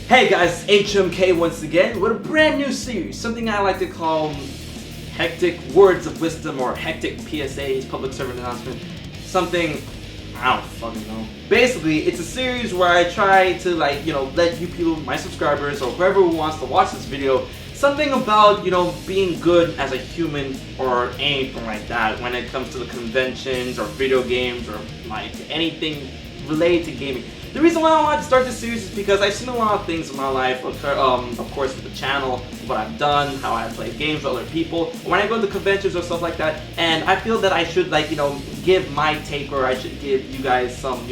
Hey guys, it's HMK once again with a brand new series, something I like to call hectic words of wisdom or hectic PSAs, public service announcement, something, I don't fucking know. Basically, it's a series where I try to let you people, my subscribers, or whoever who wants to watch this video, something about, being good as a human or anything like that when it comes to the conventions or video games or like anything related to gaming. The reason why I wanted to start this series is because I've seen a lot of things in my life, of course with the channel, what I've done, how I play games with other people, when I go to conventions or stuff like that, and I feel that I should give my take, or I should give you guys some,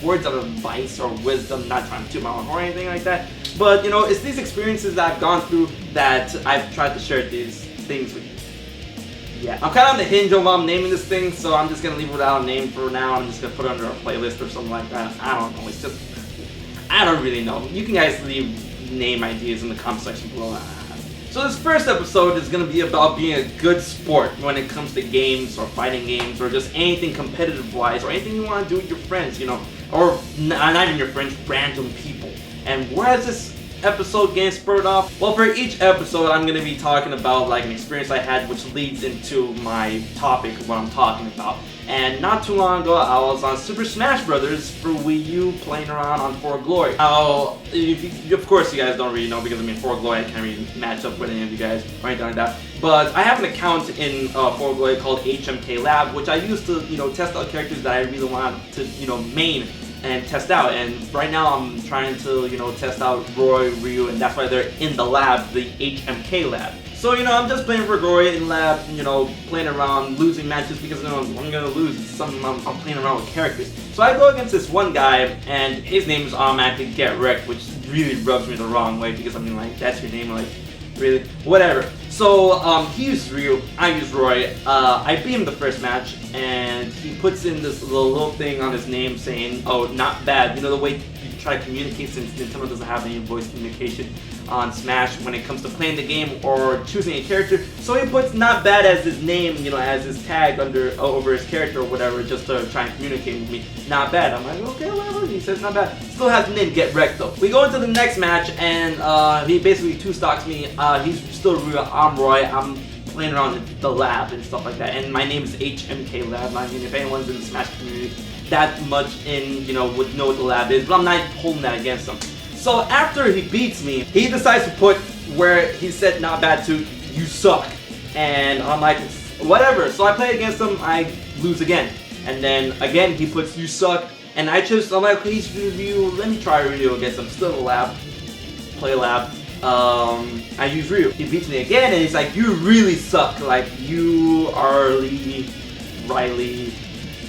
words of advice or wisdom, not trying to toot my own horn or anything like that, but it's these experiences that I've gone through that I've tried to share these things with you. Yeah, I'm kind of on the hinge of I'm naming this thing, so I'm just going to leave it without a name for now. I'm just going to put it under a playlist or something like that. I don't know, it's just, I don't really know. You can guys leave name ideas in the comment section below. So this first episode is going to be about being a good sport when it comes to games or fighting games or just anything competitive wise or anything you want to do with your friends, or not even your friends, random people. And where has this episode getting spurred off? Well, for each episode I'm going to be talking about an experience I had which leads into my topic of what I'm talking about. And not too long ago I was on Super Smash Brothers for Wii U playing around on For Glory. Of course you guys don't really know because For Glory I can't really match up with any of you guys or anything like that. But I have an account in For Glory called HMK Lab, which I use to test out characters that I really want to main and test out, and right now I'm trying to test out Roy, Ryu, and that's why they're in the lab, the HMK lab. So I'm just playing for Roy in lab, playing around, losing matches because I'm gonna lose. It's something I'm playing around with characters. So I go against this one guy, and his name is automatically Get Wrecked, which really rubs me the wrong way because that's your name, really, whatever. So he used Ryu, I used Roy. I beat him the first match, and he puts in this little thing on his name saying, "Oh, not bad." The way you try to communicate, since Nintendo doesn't have any voice communication on Smash when it comes to playing the game or choosing a character. So he puts "not bad" as his name, as his tag over his character or whatever, just to try and communicate with me. Not bad. I'm like, okay, whatever. He says not bad. Still has the name Get Wrecked though. We go into the next match, and he basically two-stocks me. He's still Ryu, I'm Roy. I'm playing around in the lab and stuff like that. And my name is HMK Lab. I mean, if anyone's in the Smash community that much would know what the lab is, but I'm not holding that against him. So after he beats me, he decides to put where he said not bad to "you suck," and I'm like, whatever. So I play against him, I lose again, and then again he puts "you suck," and I'm like, please Ryu, let me try Ryu against him. Still in the lab, play lab. I use Ryu. He beats me again, and he's like, "You really suck. You Riley,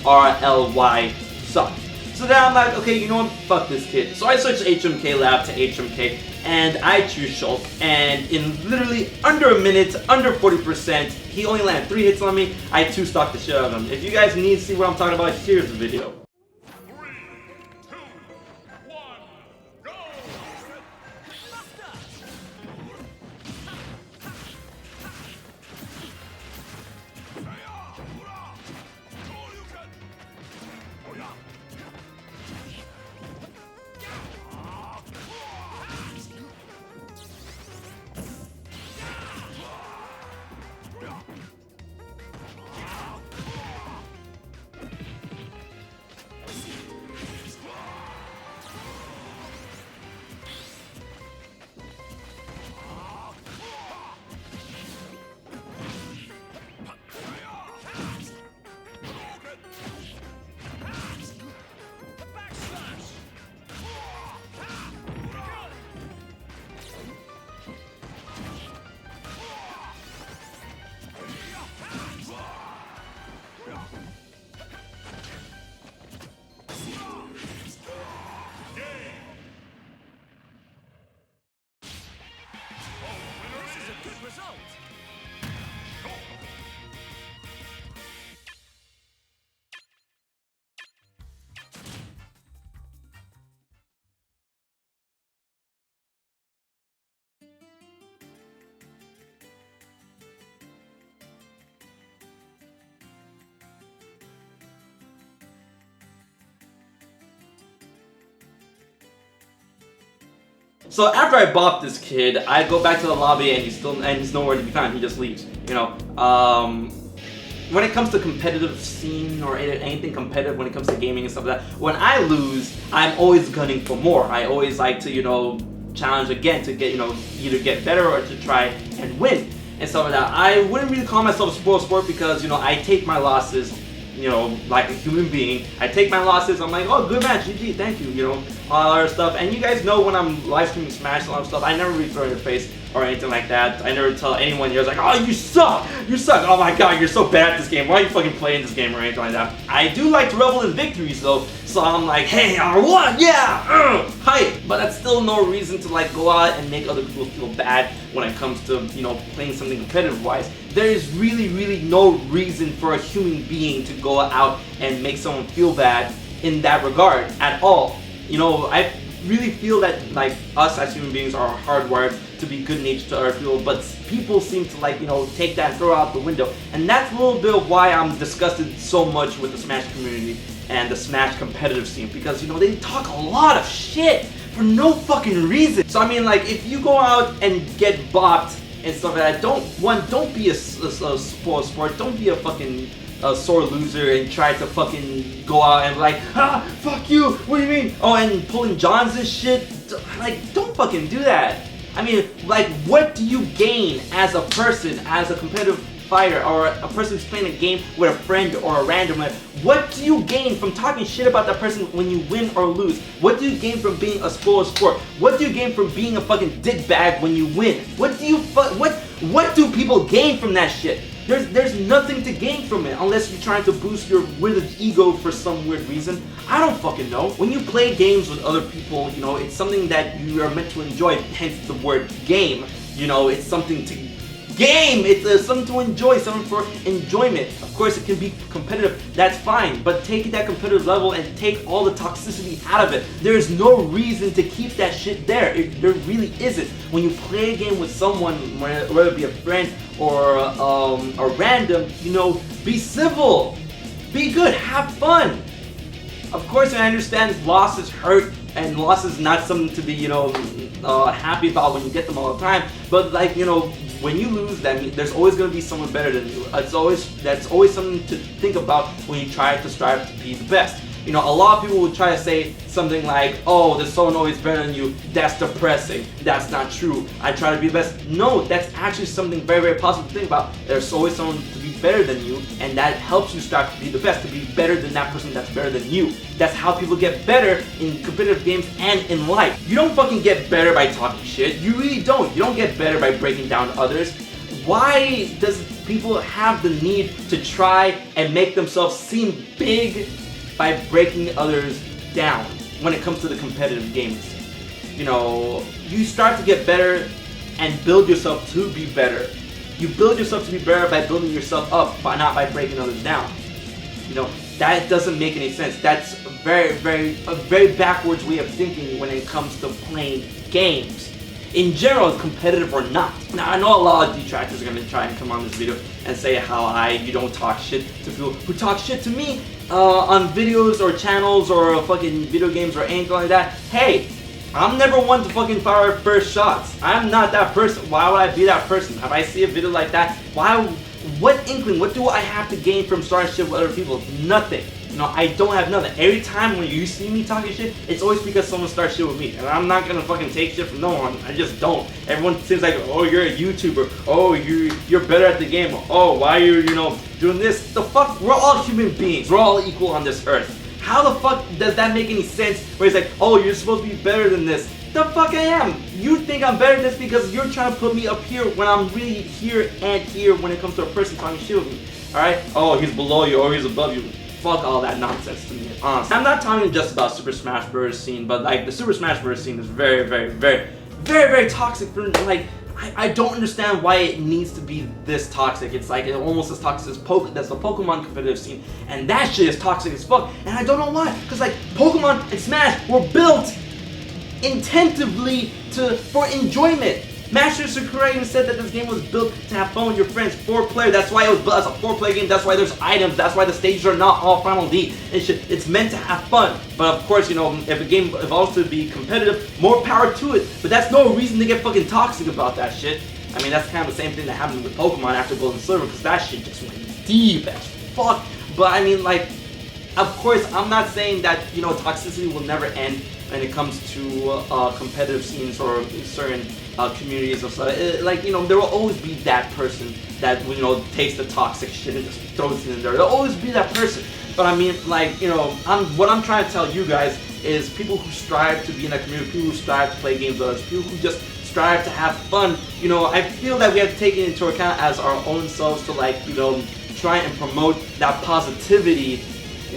RLY suck." So then I'm like, okay, you know what? Fuck this kid. So I switch HMK Lab to HMK, and I choose Shulk. And in literally under a minute, under 40%, he only landed 3 hits on me. I two-stocked the shit out of him. If you guys need to see what I'm talking about, here's the video. So after I bop this kid, I go back to the lobby and he's nowhere to be found. He just leaves. You know. When it comes to competitive scene or anything competitive, when it comes to gaming and stuff like that, when I lose, I'm always gunning for more. I always like to, you know, challenge again to get, you know, either get better or to try and win and stuff like that. I wouldn't really call myself a spoiled sport because, you know, I take my losses, you know, like a human being. I take my losses, I'm like, oh, good match, GG, thank you, you know, all that stuff. And you guys know when I'm live streaming Smash and all that stuff, I never really throw in your face or anything like that. I never tell anyone here, like, oh, you suck, oh my god, you're so bad at this game, why are you fucking playing this game or anything like that. I do like to revel in victories though, so I'm like, hey, I won, yeah, hype. But that's still no reason to like go out and make other people feel bad when it comes to, you know, playing something competitive wise. There is really no reason for a human being to go out and make someone feel bad in that regard at all. You know, I really feel that like us as human beings are hardwired to be good natured to other people, but people seem to like, you know, take that and throw it out the window. And that's a little bit of why I'm disgusted so much with the Smash community and the Smash competitive scene, because, you know, they talk a lot of shit for no fucking reason. So I mean, like, if you go out and get bopped and stuff like that, don't be a spoiled sport, don't be a fucking sore loser and try to fucking go out and like, ah, fuck you, what do you mean? Oh, and pulling Johns and shit, like, don't fucking do that. I mean, like, what do you gain as a person, as a competitive fighter, or a person who's playing a game with a friend or a randomer? What do you gain from talking shit about that person when you win or lose? What do you gain from being a spoiled sport? What do you gain from being a fucking dickbag when you win? What do people gain from that shit? There's nothing to gain from it unless you're trying to boost your weird ego for some weird reason. I don't fucking know. When you play games with other people, you know, it's something that you are meant to enjoy, hence the word game. You know, it's something to game. It's something to enjoy, something for enjoyment. Of course, it can be competitive, that's fine, but take that competitive level and take all the toxicity out of it. There's no reason to keep that shit there. There really isn't. When you play a game with someone, whether it be a friend or a random, you know, be civil, be good, have fun. Of course, I understand losses hurt, and loss is not something to be, you know, happy about when you get them all the time. But like, you know, when you lose, that means there's always going to be someone better than you. That's always something to think about when you try to strive to be the best. You know, a lot of people will try to say something like, oh, there's someone always better than you. That's depressing. That's not true. I try to be the best. No, that's actually something very positive to think about. There's always someone to be better than you, and that helps you strive to be the best, to be better than that person that's better than you. That's how people get better in competitive games and in life. You don't fucking get better by talking shit. You really don't. You don't get better by breaking down others. Why does people have the need to try and make themselves seem big by breaking others down when it comes to the competitive games? You know, you start to get better and build yourself to be better. You build yourself to be better by building yourself up, but not by breaking others down. You know, that doesn't make any sense. That's a very backwards way of thinking when it comes to playing games. In general, competitive or not. Now, I know a lot of detractors are going to try and come on this video and say how you don't talk shit to people who talk shit to me on videos or channels or fucking video games or anything like that. Hey, I'm never one to fucking fire first shots. I'm not that person. Why would I be that person? If I see a video like that, what inkling, what do I have to gain from starting shit with other people? Nothing. You know, I don't have nothing. Every time when you see me talking shit, it's always because someone starts shit with me. And I'm not gonna fucking take shit from no one. I just don't. Everyone seems like, oh, you're a YouTuber. Oh, you're better at the game. Oh, why are you, you know, doing this? The fuck? We're all human beings. We're all equal on this earth. How the fuck does that make any sense? Where it's like, oh, you're supposed to be better than this. The fuck I am. You think I'm better than this because you're trying to put me up here when I'm really here and here when it comes to a person talking shit with me. Alright? Oh, he's below you or he's above you. Fuck all that nonsense to me, honestly. I'm not talking just about Super Smash Bros. Scene, but like the Super Smash Bros. Scene is very toxic for, like, I don't understand why it needs to be this toxic. It's like almost as toxic as that's the Pokemon competitive scene, and that shit is toxic as fuck. And I don't know why, because like Pokemon and Smash were built intentively for enjoyment. Master Sakurai even said that this game was built to have fun with your friends, 4-player. That's why it was built as a 4-player game. That's why there's items. That's why the stages are not all Final D and shit. It's meant to have fun. But of course, you know, if a game evolves to be competitive, more power to it. But that's no reason to get fucking toxic about that shit. I mean, that's kind of the same thing that happened with Pokemon after Gold and Silver, because that shit just went deep as fuck. But I mean, like, of course, I'm not saying that, you know, toxicity will never end when it comes to competitive scenes or certain communities or stuff. Like, you know, there will always be that person that, you know, takes the toxic shit and just throws it in there. There'll always be that person. But I mean, like, you know, what I'm trying to tell you guys is people who strive to be in that community, people who strive to play games with us, people who just strive to have fun, you know, I feel that we have to take it into account as our own selves to, like, you know, try and promote that positivity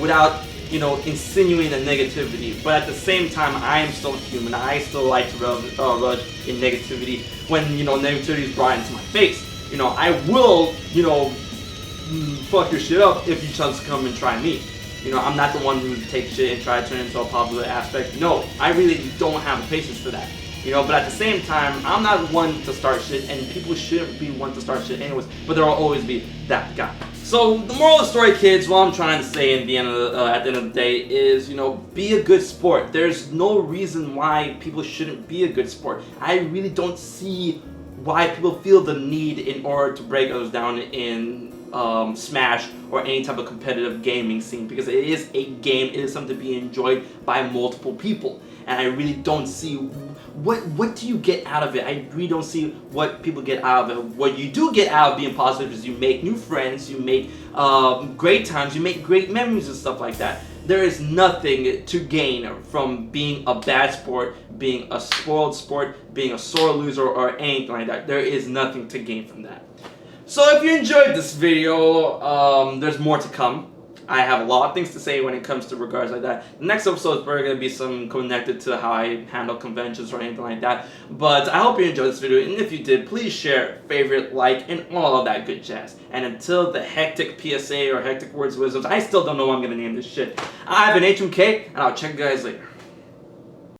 without, you know, insinuating the negativity. But at the same time, I am still human. I still like to rush in negativity when, you know, negativity is brought into my face. You know, I will, you know, fuck your shit up if you just come and try me. You know, I'm not the one who takes shit and try to turn it into a positive aspect. No, I really don't have the patience for that. You know, but at the same time, I'm not one to start shit, and people shouldn't be one to start shit anyways, but there will always be that guy. So, the moral of the story, kids, what I'm trying to say at the end of the day is, you know, be a good sport. There's no reason why people shouldn't be a good sport. I really don't see why people feel the need in order to break others down in Smash or any type of competitive gaming scene, because it is a game, it is something to be enjoyed by multiple people, and I really don't see what do you get out of it. I really don't see what people get out of it. What you do get out of being positive is you make new friends, you make great times, you make great memories and stuff like that. There is nothing to gain from being a bad sport, being a spoiled sport, being a sore loser, or anything like that. There is nothing to gain from that. So if you enjoyed this video, there's more to come. I have a lot of things to say when it comes to regards like that. The next episode is probably going to be some connected to how I handle conventions or anything like that. But I hope you enjoyed this video, and if you did, please share, favorite, like, and all of that good jazz. And until the hectic PSA or hectic words of wisdom, I still don't know what I'm going to name this shit. I've been HMK, and I'll check you guys later.